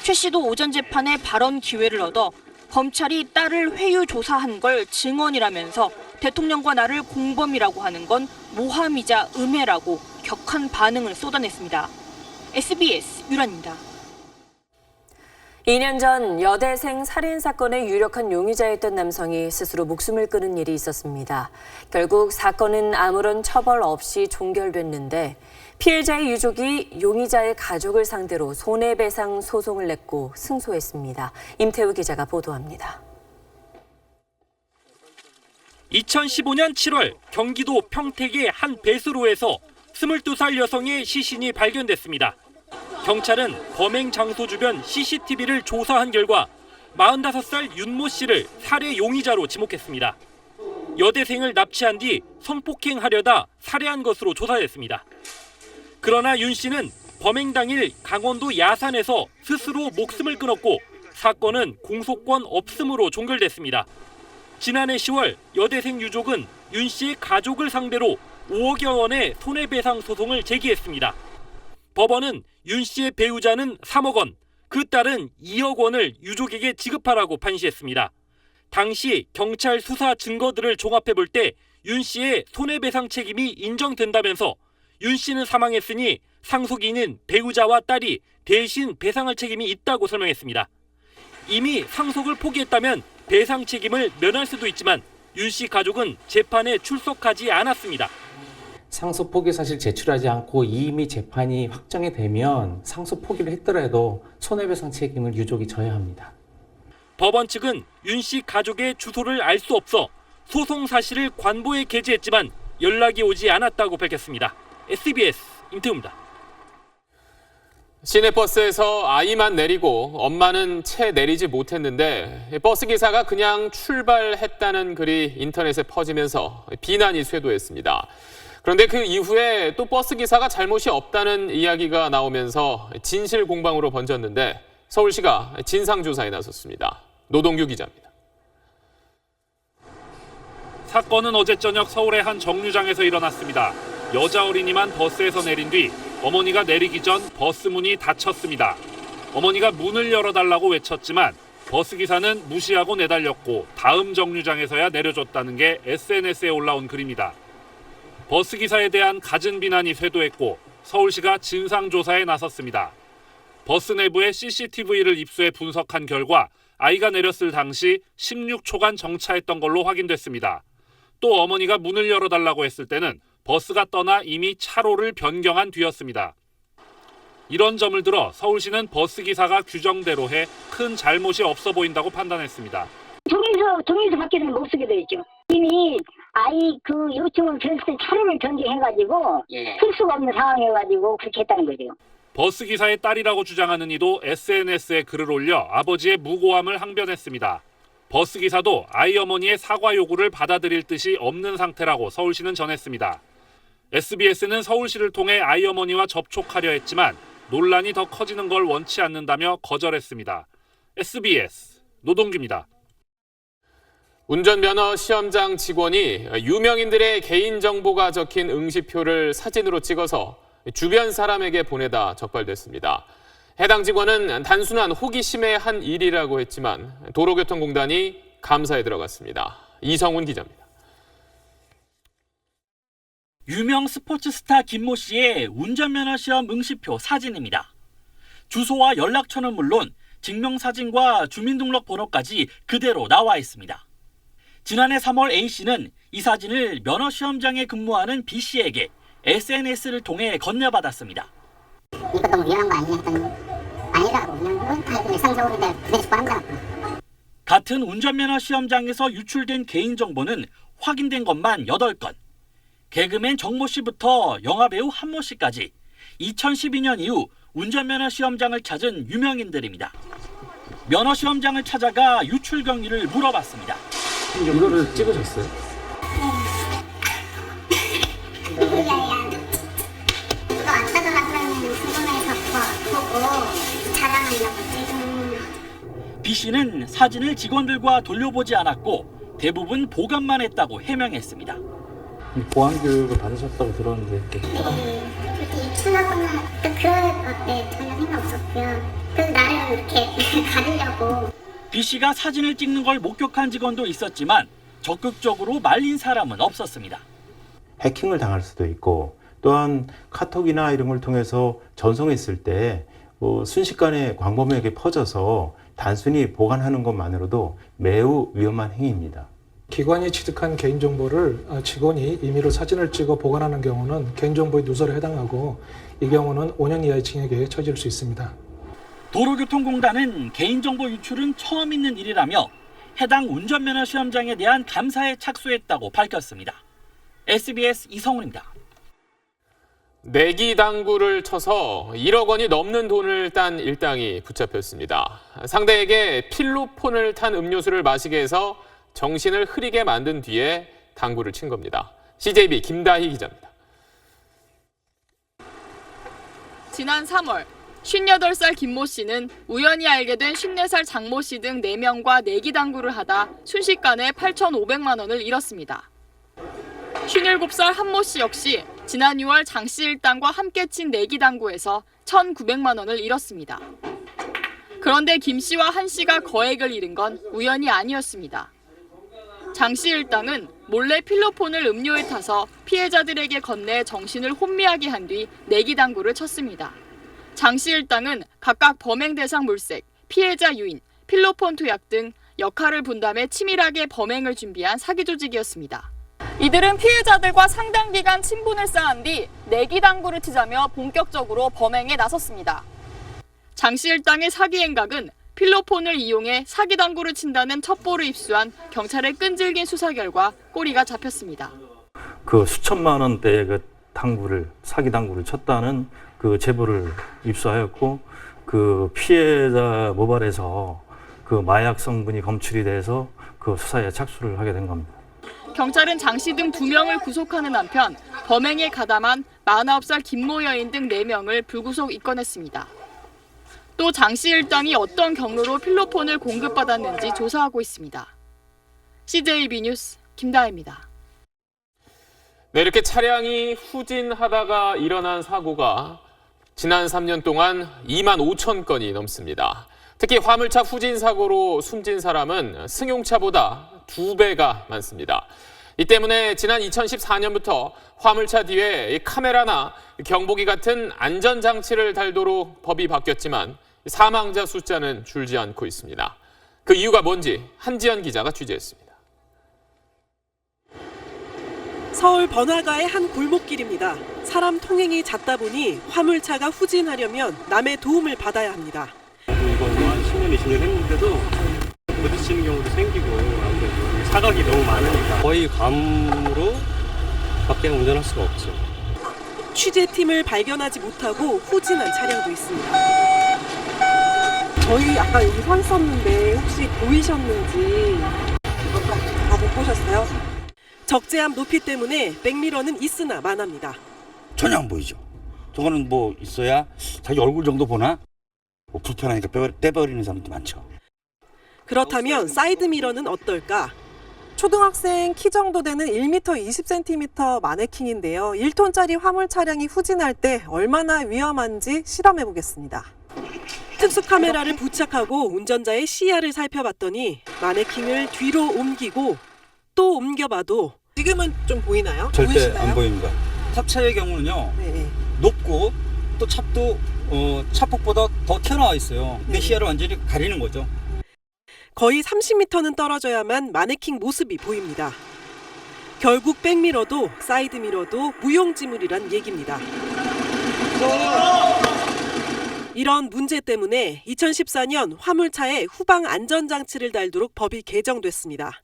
최 씨도 오전 재판에 발언 기회를 얻어 검찰이 딸을 회유 조사한 걸 증언이라면서 대통령과 나를 공범이라고 하는 건 모함이자 음해라고 격한 반응을 쏟아냈습니다. SBS 유란입니다. 2년 전 여대생 살인 사건의 유력한 용의자였던 남성이 스스로 목숨을 끊은 일이 있었습니다. 결국 사건은 아무런 처벌 없이 종결됐는데 피해자의 유족이 용의자의 가족을 상대로 손해배상 소송을 냈고 승소했습니다. 임태우 기자가 보도합니다. 2015년 7월 경기도 평택의 한 배수로에서 22살 여성의 시신이 발견됐습니다. 경찰은 범행 장소 주변 CCTV를 조사한 결과 45살 윤모 씨를 살해 용의자로 지목했습니다. 여대생을 납치한 뒤 성폭행하려다 살해한 것으로 조사됐습니다. 그러나 윤 씨는 범행 당일 강원도 야산에서 스스로 목숨을 끊었고 사건은 공소권 없음으로 종결됐습니다. 지난해 10월 여대생 유족은 윤 씨의 가족을 상대로 5억여 원의 손해배상 소송을 제기했습니다. 법원은 윤 씨의 배우자는 3억 원, 그 딸은 2억 원을 유족에게 지급하라고 판시했습니다. 당시 경찰 수사 증거들을 종합해 볼 때 윤 씨의 손해배상 책임이 인정된다면서 윤 씨는 사망했으니 상속인인 배우자와 딸이 대신 배상할 책임이 있다고 설명했습니다. 이미 상속을 포기했다면 배상 책임을 면할 수도 있지만 윤 씨 가족은 재판에 출석하지 않았습니다. 상속 포기 사실 제출하지 않고 이미 재판이 확정이 되면 상속 포기를 했더라도 손해배상 책임을 유족이 져야 합니다. 법원 측은 윤 씨 가족의 주소를 알 수 없어 소송 사실을 관보에 게재했지만 연락이 오지 않았다고 밝혔습니다. SBS 임태우입니다. 시내버스에서 아이만 내리고 엄마는 채 내리지 못했는데 버스 기사가 그냥 출발했다는 글이 인터넷에 퍼지면서 비난이 쇄도했습니다. 그런데 그 이후에 또 버스 기사가 잘못이 없다는 이야기가 나오면서 진실 공방으로 번졌는데 서울시가 진상조사에 나섰습니다. 노동규 기자입니다. 사건은 어제 저녁 서울의 한 정류장에서 일어났습니다. 여자 어린이만 버스에서 내린 뒤 어머니가 내리기 전 버스 문이 닫혔습니다. 어머니가 문을 열어달라고 외쳤지만 버스 기사는 무시하고 내달렸고 다음 정류장에서야 내려줬다는 게 SNS에 올라온 글입니다. 버스 기사에 대한 갖은 비난이 쇄도했고 서울시가 진상조사에 나섰습니다. 버스 내부의 CCTV를 입수해 분석한 결과 아이가 내렸을 당시 16초간 정차했던 걸로 확인됐습니다. 또 어머니가 문을 열어달라고 했을 때는 버스가 떠나 이미 차로를 변경한 뒤였습니다. 이런 점을 들어 서울시는 버스 기사가 규정대로 해 큰 잘못이 없어 보인다고 판단했습니다. 정류소 밖에서는 못 쓰게 돼 있죠. 이미 아이 그 요청을 들었을 때 차로를 변경해가지고 쓸 수가 없는 상황이어가지고 그렇게 했다는 거죠. 버스 기사의 딸이라고 주장하는 이도 SNS에 글을 올려 아버지의 무고함을 항변했습니다. 버스 기사도 아이 어머니의 사과 요구를 받아들일 뜻이 없는 상태라고 서울시는 전했습니다. SBS는 서울시를 통해 아이 어머니와 접촉하려 했지만 논란이 더 커지는 걸 원치 않는다며 거절했습니다. SBS 노동규입니다. 운전면허 시험장 직원이 유명인들의 개인정보가 적힌 응시표를 사진으로 찍어서 주변 사람에게 보내다 적발됐습니다. 해당 직원은 단순한 호기심에 한 일이라고 했지만 도로교통공단이 감사에 들어갔습니다. 이성훈 기자입니다. 유명 스포츠 스타 김모 씨의 운전면허 시험 응시표 사진입니다. 주소와 연락처는 물론 증명사진과 주민등록번호까지 그대로 나와 있습니다. 지난해 3월 A 씨는 이 사진을 면허 시험장에 근무하는 B 씨에게 SNS를 통해 건네받았습니다. 이거 너무 위험한 거 아니냐 했더니 아니라고 그냥 다 일상적으로 그대로 바란다. 같은 운전면허 시험장에서 유출된 개인정보는 확인된 것만 8건. 개그맨 정모 씨부터 영화배우 한모 씨까지 2012년 이후 운전면허 시험장을 찾은 유명인들입니다. 면허 시험장을 찾아가 유출 경위를 물어봤습니다. 이거를 찍으셨어요? 이거 안 찾아라 그러면 궁금해서 보고 자랑하려고 찍은. B 씨는 사진을 직원들과 돌려보지 않았고 대부분 보관만 했다고 해명했습니다. 보안 교육을 받으셨다고 들었는데. 유출하거나 전혀 생각 없었고요. 그래서 나를 이렇게 가리려고. B 씨가 사진을 찍는 걸 목격한 직원도 있었지만 적극적으로 말린 사람은 없었습니다. 해킹을 당할 수도 있고 또한 카톡이나 이런 걸 통해서 전송했을 때 순식간에 광범위하게 퍼져서 단순히 보관하는 것만으로도 매우 위험한 행위입니다. 기관이 취득한 개인정보를 직원이 임의로 사진을 찍어 보관하는 경우는 개인정보의 누설에 해당하고 이 경우는 5년 이하의 징역에 처해질 수 있습니다. 도로교통공단은 개인정보 유출은 처음 있는 일이라며 해당 운전면허 시험장에 대한 감사에 착수했다고 밝혔습니다. SBS 이성훈입니다. 내기 당구를 쳐서 1억 원이 넘는 돈을 딴 일당이 붙잡혔습니다. 상대에게 필로폰을 탄 음료수를 마시게 해서 정신을 흐리게 만든 뒤에 당구를 친 겁니다. CJB 김다희 기자입니다. 지난 3월 58살 김모 씨는 우연히 알게 된 54살 장모 씨 등 4명과 내기 당구를 하다 순식간에 8,500만 원을 잃었습니다. 57살 한모 씨 역시 지난 6월 장 씨 일당과 함께 친 내기 당구에서 1,900만 원을 잃었습니다. 그런데 김 씨와 한 씨가 거액을 잃은 건 우연이 아니었습니다. 장 씨 일당은 몰래 필로폰을 음료에 타서 피해자들에게 건네 정신을 혼미하게 한 뒤 내기 당구를 쳤습니다. 장 씨 일당은 각각 범행 대상 물색, 피해자 유인, 필로폰 투약 등 역할을 분담해 치밀하게 범행을 준비한 사기 조직이었습니다. 이들은 피해자들과 상당 기간 친분을 쌓은 뒤 내기 당구를 치자며 본격적으로 범행에 나섰습니다. 장 씨 일당의 사기 행각은 필로폰을 이용해 사기 당구를 친다는 첩보를 입수한 경찰의 끈질긴 수사 결과 꼬리가 잡혔습니다. 그 수천만 원대의 그 당구를 사기 당구를 쳤다는 그 제보를 입수하였고 그 피해자 모발에서 그 마약 성분이 검출이 돼서 그 수사에 착수를 하게 된 겁니다. 경찰은 장 씨 등 2명을 구속하는 한편 범행에 가담한 49살 김모 여인 등 4명을 불구속 입건했습니다. 또 장 씨 일당이 어떤 경로로 필로폰을 공급받았는지 조사하고 있습니다. CJB 뉴스 김다혜입니다. 네, 이렇게 차량이 후진하다가 일어난 사고가 지난 3년 동안 2만 5천 건이 넘습니다. 특히 화물차 후진 사고로 숨진 사람은 승용차보다 2배가 많습니다. 이 때문에 지난 2014년부터 화물차 뒤에 카메라나 경보기 같은 안전장치를 달도록 법이 바뀌었지만 사망자 숫자는 줄지 않고 있습니다. 그 이유가 뭔지 한지연 기자가 취재했습니다. 서울 번화가의 한 골목길입니다. 사람 통행이 잦다 보니 화물차가 후진하려면 남의 도움을 받아야 합니다. 이거 한 10년, 20년 했는데도 부딪히는 경우도 생기고 아무래도 사각이 너무 많으니까 거의 감으로 밖에 운전할 수가 없죠. 취재팀을 발견하지 못하고 후진한 차량도 있습니다. 저희 아까 여기 서 있었는데 혹시 보이셨는지 못 보셨어요? 적재함 높이 때문에 백미러는 있으나 마나입니다. 전혀 안 보이죠. 저거는 뭐 있어야 자기 얼굴 정도 보나? 뭐 불편하니까 떼버리는 사람도 많죠. 그렇다면 사이드미러는 어떨까? 초등학생 키 정도 되는 1m 20cm 마네킹인데요. 1톤짜리 화물 차량이 후진할 때 얼마나 위험한지 실험해 보겠습니다. 특수 카메라를 부착하고 운전자의 시야를 살펴봤더니 마네킹을 뒤로 옮기고 또 옮겨봐도 지금은 좀 보이나요? 절대 보이시나요? 안 보입니다. 탑차의 경우는요. 네. 높고 또 찹도 차폭보다 더 튀어나와 있어요. 근데 시야를 완전히 가리는 거죠. 거의 30m는 떨어져야만 마네킹 모습이 보입니다. 결국 백미러도 사이드미러도 무용지물이란 얘기입니다. 이런 문제 때문에 2014년 화물차에 후방 안전장치를 달도록 법이 개정됐습니다.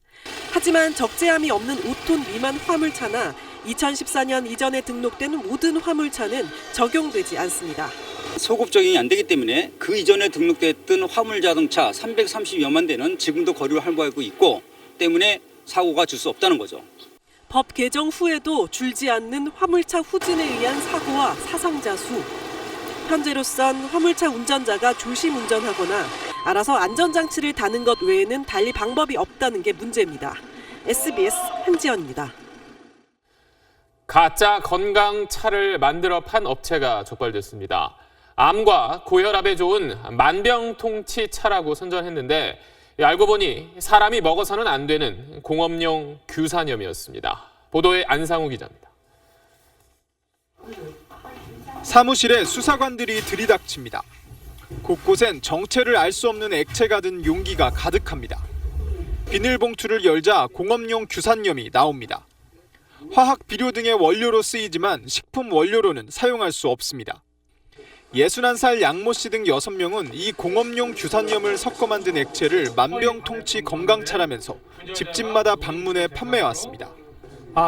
하지만 적재함이 없는 5톤 미만 화물차나 2014년 이전에 등록된 모든 화물차는 적용되지 않습니다. 소급 적용이 안 되기 때문에 그 이전에 등록됐던 화물 자동차 330여만 대는 지금도 거리를 할애하고 있고 때문에 사고가 줄 수 없다는 거죠. 법 개정 후에도 줄지 않는 화물차 후진에 의한 사고와 사상자 수. 현재로선 화물차 운전자가 조심 운전하거나 알아서 안전장치를 다는 것 외에는 달리 방법이 없다는 게 문제입니다. SBS 한지연입니다. 가짜 건강차를 만들어 판 업체가 적발됐습니다. 암과 고혈압에 좋은 만병통치차라고 선전했는데 알고 보니 사람이 먹어서는 안 되는 공업용 규산염이었습니다. 보도에 안상우 기자입니다. 사무실에 수사관들이 들이닥칩니다. 곳곳엔 정체를 알 수 없는 액체가 든 용기가 가득합니다. 비닐봉투를 열자 공업용 규산염이 나옵니다. 화학 비료 등의 원료로 쓰이지만 식품 원료로는 사용할 수 없습니다. 61살 양모 씨 등 6명은 이 공업용 규산염을 섞어 만든 액체를 만병통치 건강차라면서 집집마다 방문해 판매해왔습니다.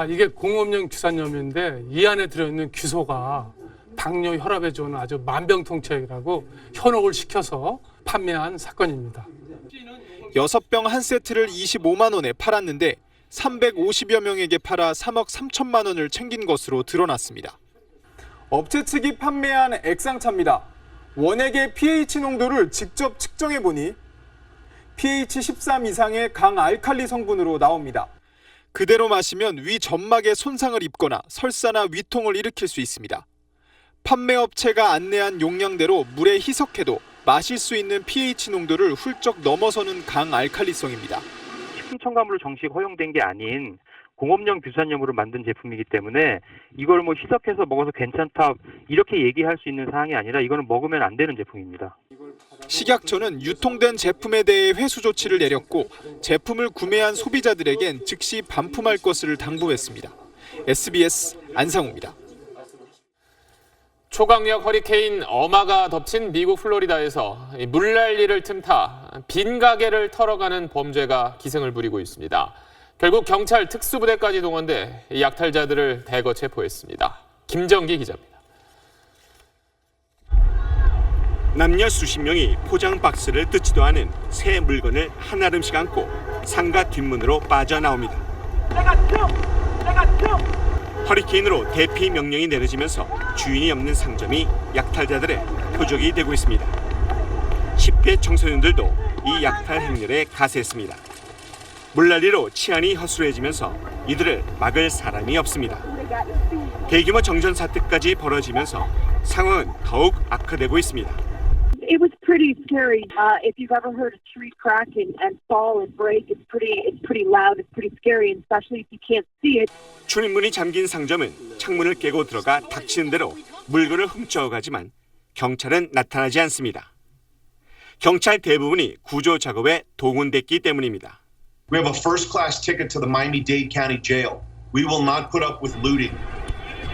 이게 공업용 규산염인데 이 안에 들어있는 규소가 당뇨, 혈압에 좋은 아주 만병통치약이라고 현혹을 시켜서 판매한 사건입니다. 6병 한 세트를 25만 원에 팔았는데 350여 명에게 팔아 3억 3천만 원을 챙긴 것으로 드러났습니다. 업체 측이 판매한 액상차입니다. 원액의 pH 농도를 직접 측정해보니 pH 13 이상의 강알칼리 성분으로 나옵니다. 그대로 마시면 위 점막에 손상을 입거나 설사나 위통을 일으킬 수 있습니다. 판매업체가 안내한 용량대로 물에 희석해도 마실 수 있는 pH 농도를 훌쩍 넘어서는 강알칼리성입니다. 식품 첨가물로 정식 허용된 게 아닌 공업용 규산염으로 만든 제품이기 때문에 이걸 뭐 희석해서 먹어서 괜찮다 이렇게 얘기할 수 있는 사항이 아니라 이거는 먹으면 안 되는 제품입니다. 식약처는 유통된 제품에 대해 회수 조치를 내렸고 제품을 구매한 소비자들에겐 즉시 반품할 것을 당부했습니다. SBS 안상우입니다. 초강력 허리케인 어마가 덮친 미국 플로리다에서 물난리를 틈타 빈 가게를 털어가는 범죄가 기승을 부리고 있습니다. 결국 경찰 특수부대까지 동원돼 약탈자들을 대거 체포했습니다. 김정기 기자입니다. 남녀 수십 명이 포장 박스를 뜯지도 않은 새 물건을 한아름씩 안고 상가 뒷문으로 빠져나옵니다. 허리케인으로 대피 명령이 내려지면서 주인이 없는 상점이 약탈자들의 표적이 되고 있습니다. 10대 청소년들도 이 약탈 행렬에 가세했습니다. 물난리로 치안이 허술해지면서 이들을 막을 사람이 없습니다. 대규모 정전 사태까지 벌어지면서 상황은 더욱 악화되고 있습니다. It was pretty scary. If you've ever heard a tree crack and fall and break, it's pretty loud. It's pretty scary, and especially if you can't see it. 출입문이 잠긴 상점은 창문을 깨고 들어가 닥치는 대로 물건을 훔쳐가지만 경찰은 나타나지 않습니다. 경찰 대부분이 구조 작업에 동원됐기 때문입니다. We have a first-class ticket to the Miami-Dade County Jail. We will not put up with looting.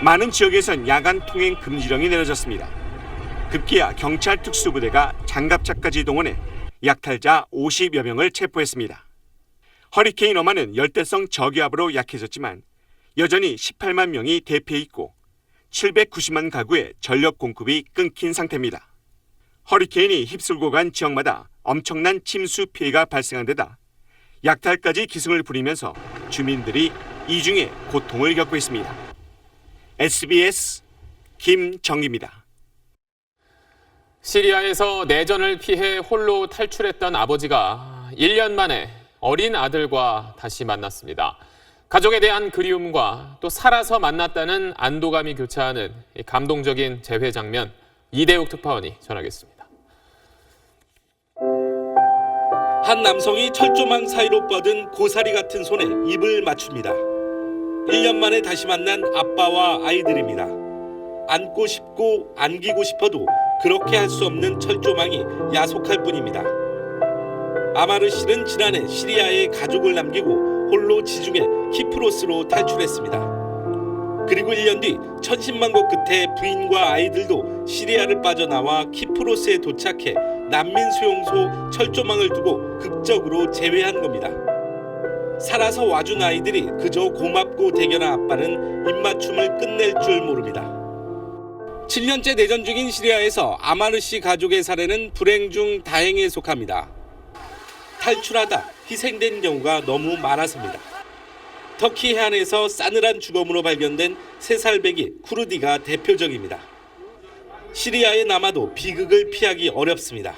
많은 지역에선 야간 통행 금지령이 내려졌습니다. 급기야 경찰 특수부대가 장갑차까지 동원해 약탈자 50여 명을 체포했습니다. 허리케인 어마는 열대성 저기압으로 약해졌지만 여전히 18만 명이 대피해 있고 790만 가구의 전력 공급이 끊긴 상태입니다. 허리케인이 휩쓸고 간 지역마다 엄청난 침수 피해가 발생한 데다 약탈까지 기승을 부리면서 주민들이 이중의 고통을 겪고 있습니다. SBS 김정기입니다. 시리아에서 내전을 피해 홀로 탈출했던 아버지가 1년 만에 어린 아들과 다시 만났습니다. 가족에 대한 그리움과 또 살아서 만났다는 안도감이 교차하는 감동적인 재회 장면, 이대욱 특파원이 전하겠습니다. 한 남성이 철조망 사이로 뻗은 고사리 같은 손에 입을 맞춥니다. 1년 만에 다시 만난 아빠와 아이들입니다. 안고 싶고 안기고 싶어도 그렇게 할 수 없는 철조망이 야속할 뿐입니다. 아마르 씨는 지난해 시리아에 가족을 남기고 홀로 지중해 키프로스로 탈출했습니다. 그리고 1년 뒤 천신만고 끝에 부인과 아이들도 시리아를 빠져나와 키프로스에 도착해 난민 수용소 철조망을 두고 극적으로 재회한 겁니다. 살아서 와준 아이들이 그저 고맙고 대견한 아빠는 입맞춤을 끝낼 줄 모릅니다. 7년째 내전 중인 시리아에서 아마르 씨 가족의 사례는 불행 중 다행에 속합니다. 탈출하다 희생된 경우가 너무 많아서입니다. 터키 해안에서 싸늘한 주검으로 발견된 3살 배기 쿠르디가 대표적입니다. 시리아에 남아도 비극을 피하기 어렵습니다.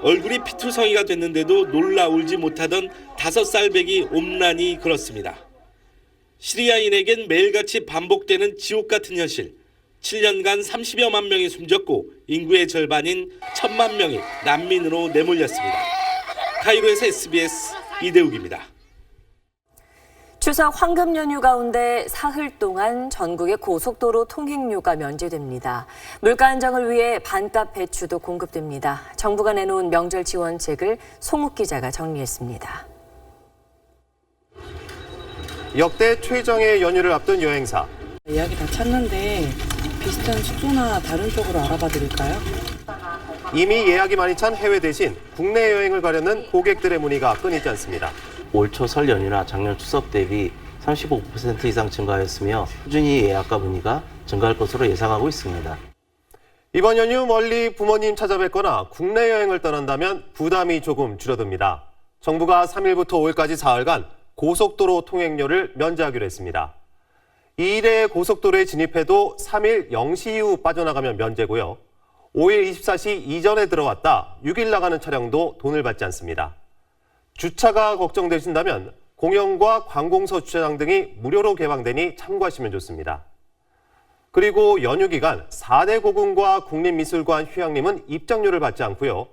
얼굴이 피투성이가 됐는데도 놀라 울지 못하던 5살 배기 옴란이 그렇습니다. 시리아인에겐 매일같이 반복되는 지옥 같은 현실. 7년간 30여만 명이 숨졌고 인구의 절반인 1,000만 명이 난민으로 내몰렸습니다. 카이로에서 SBS 이대욱입니다. 추석 황금 연휴 가운데 사흘 동안 전국의 고속도로 통행료가 면제됩니다. 물가 안정을 위해 반값 배추도 공급됩니다. 정부가 내놓은 명절 지원책을 송욱 기자가 정리했습니다. 역대 최정의 연휴를 앞둔 여행사. 예약이 다 찼는데 비슷한 숙소나 다른 쪽으로 알아봐 드릴까요? 이미 예약이 많이 찬 해외 대신 국내 여행을 가려는 고객들의 문의가 끊이지 않습니다. 올 초 설 연휴나 작년 추석 대비 35% 이상 증가하였으며 꾸준히 예약과 문의가 증가할 것으로 예상하고 있습니다. 이번 연휴 멀리 부모님 찾아뵙거나 국내 여행을 떠난다면 부담이 조금 줄어듭니다. 정부가 3일부터 5일까지 사흘간 고속도로 통행료를 면제하기로 했습니다. 2일에 고속도로에 진입해도 3일 0시 이후 빠져나가면 면제고요. 5일 24시 이전에 들어왔다 6일 나가는 차량도 돈을 받지 않습니다. 주차가 걱정되신다면 공영과 관공서 주차장 등이 무료로 개방되니 참고하시면 좋습니다. 그리고 연휴 기간 4대 고궁과 국립미술관 휴양림은 입장료를 받지 않고요.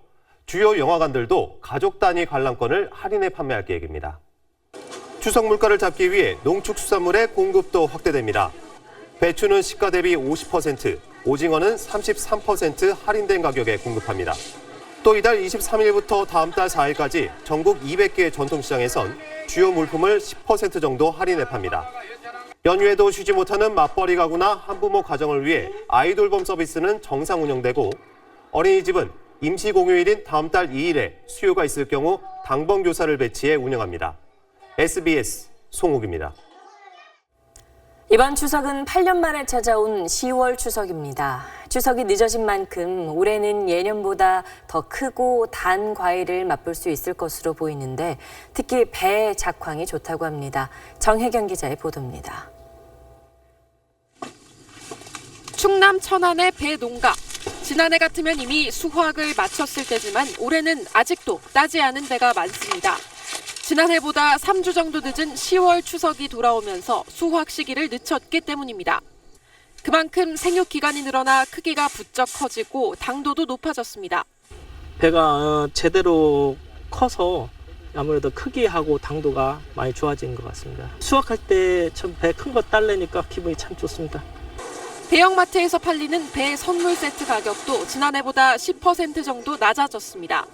주요 영화관들도 가족 단위 관람권을 할인해 판매할 계획입니다. 추석 물가를 잡기 위해 농축수산물의 공급도 확대됩니다. 배추는 시가 대비 50%, 오징어는 33% 할인된 가격에 공급합니다. 또 이달 23일부터 다음 달 4일까지 전국 200개 전통시장에선 주요 물품을 10% 정도 할인해 팝니다. 연휴에도 쉬지 못하는 맞벌이 가구나 한부모 가정을 위해 아이돌봄 서비스는 정상 운영되고 어린이집은 임시 공휴일인 다음 달 2일에 수요가 있을 경우 당번교사를 배치해 운영합니다. SBS 송욱입니다. 이번 추석은 8년 만에 찾아온 10월 추석입니다. 추석이 늦어진 만큼 올해는 예년보다 더 크고 단 과일을 맛볼 수 있을 것으로 보이는데 특히 배 작황이 좋다고 합니다. 정혜경 기자의 보도입니다. 충남 천안의 배 농가. 지난해 같으면 이미 수확을 마쳤을 때지만 올해는 아직도 따지 않은 배가 많습니다. 지난해보다 3주 정도 늦은 10월 추석이 돌아오면서 수확 시기를 늦췄기 때문입니다. 그만큼 생육 기간이 늘어나 크기가 부쩍 커지고 당도도 높아졌습니다. 배가 제대로 커서 아무래도 크기하고 당도가 많이 좋아진 것 같습니다. 수확할 때 참 배 큰 거 딸래니까 기분이 참 좋습니다. 대형마트에서 팔리는 배 선물 세트 가격도 지난해보다 10% 정도 낮아졌습니다.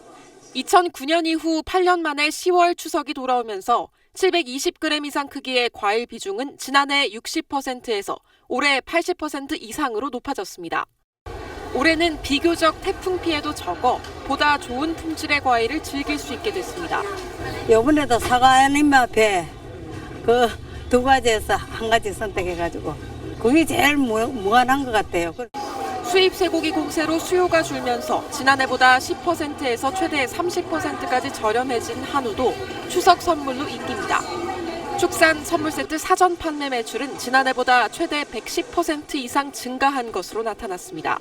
2009년 이후 8년 만에 10월 추석이 돌아오면서 720g 이상 크기의 과일 비중은 지난해 60%에서 올해 80% 이상으로 높아졌습니다. 올해는 비교적 태풍 피해도 적어 보다 좋은 품질의 과일을 즐길 수 있게 됐습니다. 이번에도 사과 아니면 배, 그 두 가지에서 한 가지 선택해가지고 그게 제일 무한한 것 같아요. 수입 쇠고기 공세로 수요가 줄면서 지난해보다 10%에서 최대 30%까지 저렴해진 한우도 추석 선물로 인기입니다. 축산 선물 세트 사전 판매 매출은 지난해보다 최대 110% 이상 증가한 것으로 나타났습니다.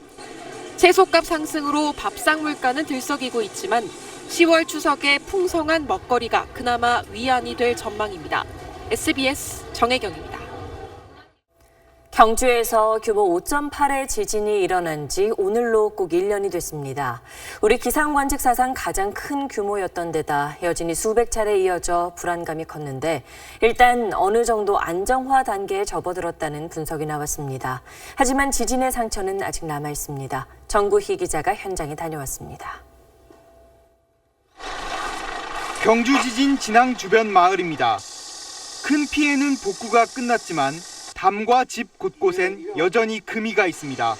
채소값 상승으로 밥상 물가는 들썩이고 있지만 10월 추석에 풍성한 먹거리가 그나마 위안이 될 전망입니다. SBS 정혜경입니다. 경주에서 규모 5.8의 지진이 일어난 지 오늘로 꼭 1년이 됐습니다. 우리 기상관측 사상 가장 큰 규모였던 데다 여진이 수백 차례 이어져 불안감이 컸는데 일단 어느 정도 안정화 단계에 접어들었다는 분석이 나왔습니다. 하지만 지진의 상처는 아직 남아 있습니다. 정구희 기자가 현장에 다녀왔습니다. 경주 지진 진앙 주변 마을입니다. 큰 피해는 복구가 끝났지만 담과 집 곳곳엔 여전히 금이가 있습니다.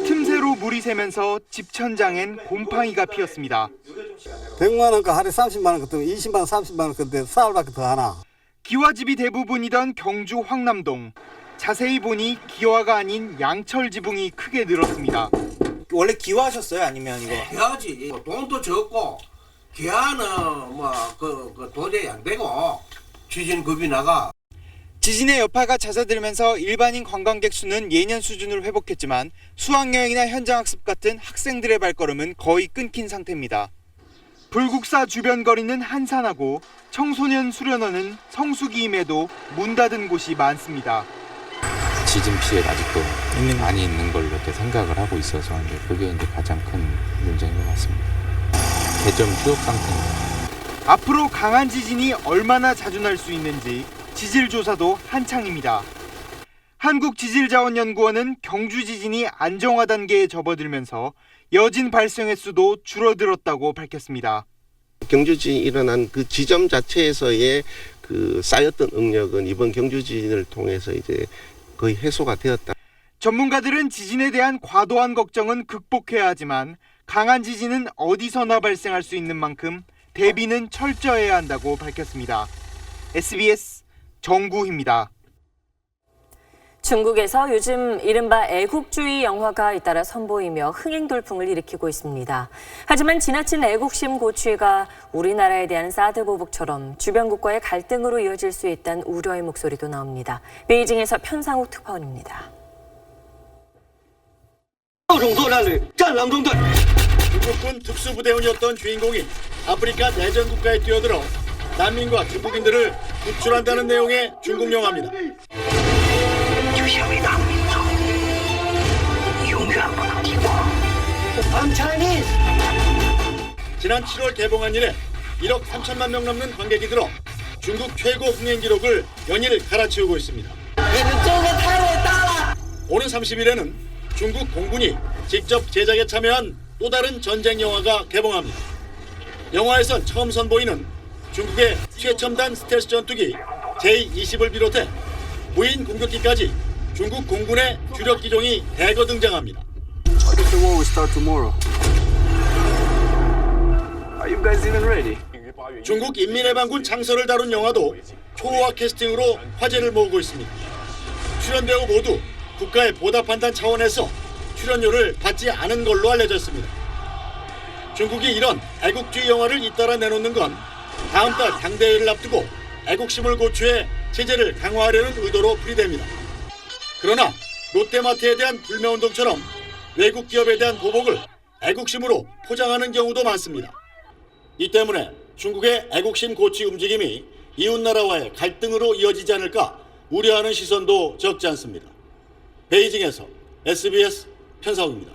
틈새로 물이 새면서 집 천장엔 곰팡이가 피었습니다. 100만 원가 하루에 30만 원 같은 20만 원, 30만 원 근데 쌀밖에 더 하나. 기와집이 대부분이던 경주 황남동. 자세히 보니 기와가 아닌 양철 지붕이 크게 늘었습니다. 원래 기와하셨어요? 아니면 이거? 해야지. 돈도 적고 기아는 도저히 안 되고 지진 급이 나가. 지진의 여파가 잦아들면서 일반인 관광객 수는 예년 수준을 회복했지만 수학여행이나 현장학습 같은 학생들의 발걸음은 거의 끊긴 상태입니다. 불국사 주변 거리는 한산하고 청소년 수련원은 성수기임에도 문 닫은 곳이 많습니다. 지진 피해가 아직도 많이 있는 걸로 이렇게 생각을 하고 있어서 그게 이제 가장 큰 문제인 것 같습니다. 개점 휴업 상태입니다. 앞으로 강한 지진이 얼마나 자주 날 수 있는지 지질 조사도 한창입니다. 한국지질자원연구원은 경주 지진이 안정화 단계에 접어들면서 여진 발생 횟수도 줄어들었다고 밝혔습니다. 경주 지진이 일어난 그 지점 자체에서의 그 쌓였던 응력은 이번 경주 지진을 통해서 이제 거의 해소가 되었다. 전문가들은 지진에 대한 과도한 걱정은 극복해야 하지만 강한 지진은 어디서나 발생할 수 있는 만큼 대비는 철저해야 한다고 밝혔습니다. SBS 정구희입니다. 중국에서 요즘 이른바 애국주의 영화가 잇따라 선보이며 흥행 돌풍을 일으키고 있습니다. 하지만 지나친 애국심 고취가 우리나라에 대한 사드 보복처럼 주변국과의 갈등으로 이어질 수 있다는 우려의 목소리도 나옵니다. 베이징에서 편상욱 특파원입니다. 중국군 특수부대원이었던 주인공이 아프리카 내전 국가에 뛰어들어 난민과 중국인들을 구출한다는 내용의 중국 영화입니다. I'm Chinese. 지난 7월 개봉한 이래 1억 3천만 명 넘는 관객이 들어 중국 최고 흥행 기록을 연일 갈아치우고 있습니다. 오는 30일에는 중국 공군이 직접 제작에 참여한 또 다른 전쟁 영화가 개봉합니다. 영화에선 처음 선보이는 중국의 최첨단 스텔스 전투기 J-20을 비롯해 무인 공격기까지 중국 공군의 주력 기종이 대거 등장합니다. I guess the war will start tomorrow. Are you guys even ready? 중국 인민해방군 창설을 다룬 영화도 초호화 캐스팅으로 화제를 모으고 있습니다. 출연 배우 모두 국가에 보답한다는 차원에서 출연료를 받지 않은 걸로 알려졌습니다. 중국이 이런 애국주의 영화를 잇따라 내놓는 건 다음 달 당대회를 앞두고 애국심을 고취해 제재를 강화하려는 의도로 풀이됩니다. 그러나 롯데마트에 대한 불매운동처럼 외국 기업에 대한 보복을 애국심으로 포장하는 경우도 많습니다. 이 때문에 중국의 애국심 고취 움직임이 이웃나라와의 갈등으로 이어지지 않을까 우려하는 시선도 적지 않습니다. 베이징에서 SBS 편사옥입니다.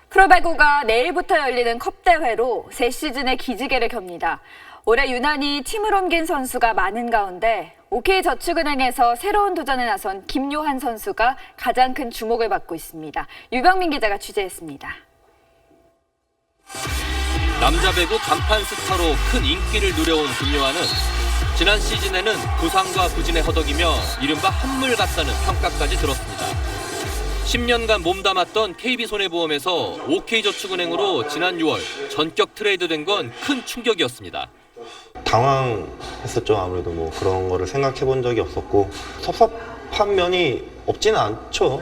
프로배구가 내일부터 열리는 컵대회로 새 시즌의 기지개를 겹니다. 올해 유난히 팀을 옮긴 선수가 많은 가운데 OK저축은행에서 새로운 도전에 나선 김요한 선수가 가장 큰 주목을 받고 있습니다. 유병민 기자가 취재했습니다. 남자 배구 간판 스타로 큰 인기를 누려온 김요한은 지난 시즌에는 부상과 부진에 허덕이며 이른바 한물 같다는 평가까지 들었습니다. 10년간 몸담았던 KB손해보험에서 OK저축은행으로 지난 6월 전격 트레이드된 건 큰 충격이었습니다. 당황했었죠. 아무래도 뭐 그런 거를 생각해 본 적이 없었고 섭섭한 면이 없지는 않죠.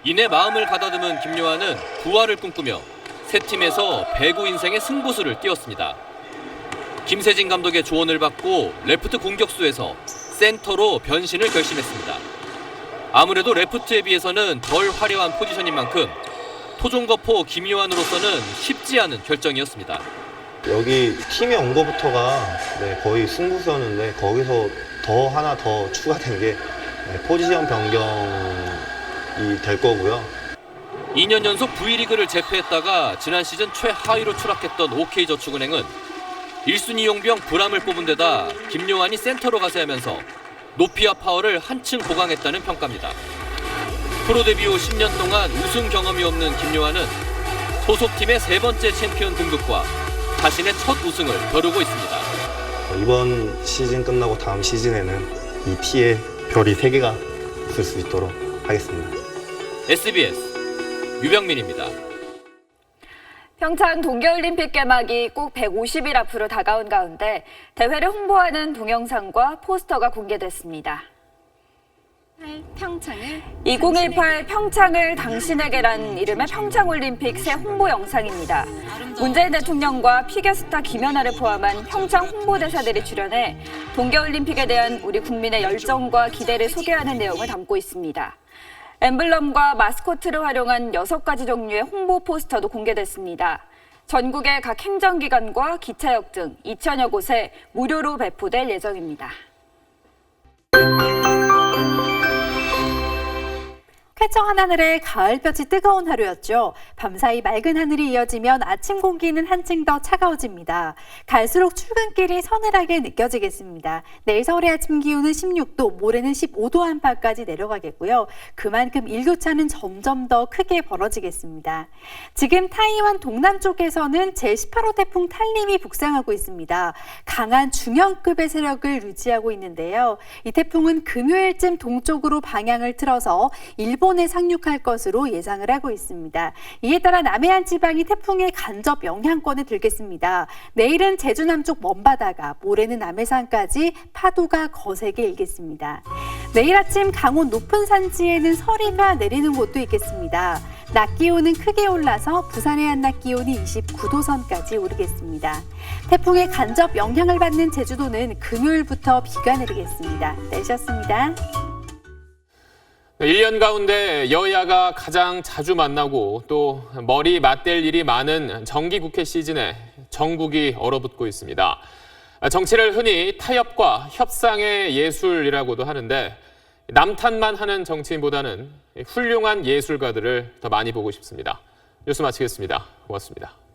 이내 마음을 가다듬은 김요한은 부활을 꿈꾸며 새 팀에서 배구 인생의 승부수를 띄웠습니다. 김세진 감독의 조언을 받고 레프트 공격수에서 센터로 변신을 결심했습니다. 아무래도 레프트에 비해서는 덜 화려한 포지션인 만큼 토종거포 김요한으로서는 쉽지 않은 결정이었습니다. 여기 팀에 온 거부터가 거의 승부수였는데 거기서 하나 더 추가된 게 포지션 변경이 될 거고요. 2년 연속 V리그를 제패했다가 지난 시즌 최하위로 추락했던 OK저축은행은 1순위 용병 브람을 뽑은 데다 김요한이 센터로 가세하면서 높이와 파워를 한층 보강했다는 평가입니다. 프로 데뷔 후 10년 동안 우승 경험이 없는 김요한은 소속팀의 3번째 챔피언 등극과 자신의 첫 우승을 겨루고 있습니다. 이번 시즌 끝나고 다음 시즌에는 이 티에 별이 3개가 있을 수 있도록 하겠습니다. SBS 유병민입니다. 평창 동계올림픽 개막이 꼭 150일 앞으로 다가온 가운데 대회를 홍보하는 동영상과 포스터가 공개됐습니다. 2018 평창을 당신에게란 이름의 평창올림픽 새 홍보 영상입니다. 문재인 대통령과 피겨스타 김연아를 포함한 평창 홍보대사들이 출연해 동계올림픽에 대한 우리 국민의 열정과 기대를 소개하는 내용을 담고 있습니다. 엠블럼과 마스코트를 활용한 6가지 종류의 홍보 포스터도 공개됐습니다. 전국의 각 행정기관과 기차역 등 2,000여 곳에 무료로 배포될 예정입니다. 쾌청한 하늘에 가을볕이 뜨거운 하루였죠. 밤사이 맑은 하늘이 이어지면 아침 공기는 한층 더 차가워집니다. 갈수록 출근길이 서늘하게 느껴지겠습니다. 내일 서울의 아침 기온은 16도, 모레는 15도 안팎까지 내려가겠고요. 그만큼 일교차는 점점 더 크게 벌어지겠습니다. 지금 타이완 동남쪽에서는 제18호 태풍 탈림이 북상하고 있습니다. 강한 중형급의 세력을 유지하고 있는데요. 이 태풍은 금요일쯤 동쪽으로 방향을 틀어서 일본에 상륙할 것으로 예상을 하고 있습니다. 이에 따라 남해안 지방이 태풍의 간접 영향권에 들겠습니다. 내일은 제주 남쪽 먼바다가, 모레는 남해상까지 파도가 거세게 일겠습니다. 내일 아침 강원 높은 산지에는 서리가 내리는 곳도 있겠습니다. 낮 기온은 크게 올라서 부산의 한낮 기온이 29도 선까지 오르겠습니다. 태풍의 간접 영향을 받는 제주도는 금요일부터 비가 내리겠습니다. 날씨였습니다. 1년 가운데 여야가 가장 자주 만나고 또 머리 맞댈 일이 많은 정기국회 시즌에 정국이 얼어붙고 있습니다. 정치를 흔히 타협과 협상의 예술이라고도 하는데 남탓만 하는 정치인보다는 훌륭한 예술가들을 더 많이 보고 싶습니다. 뉴스 마치겠습니다. 고맙습니다.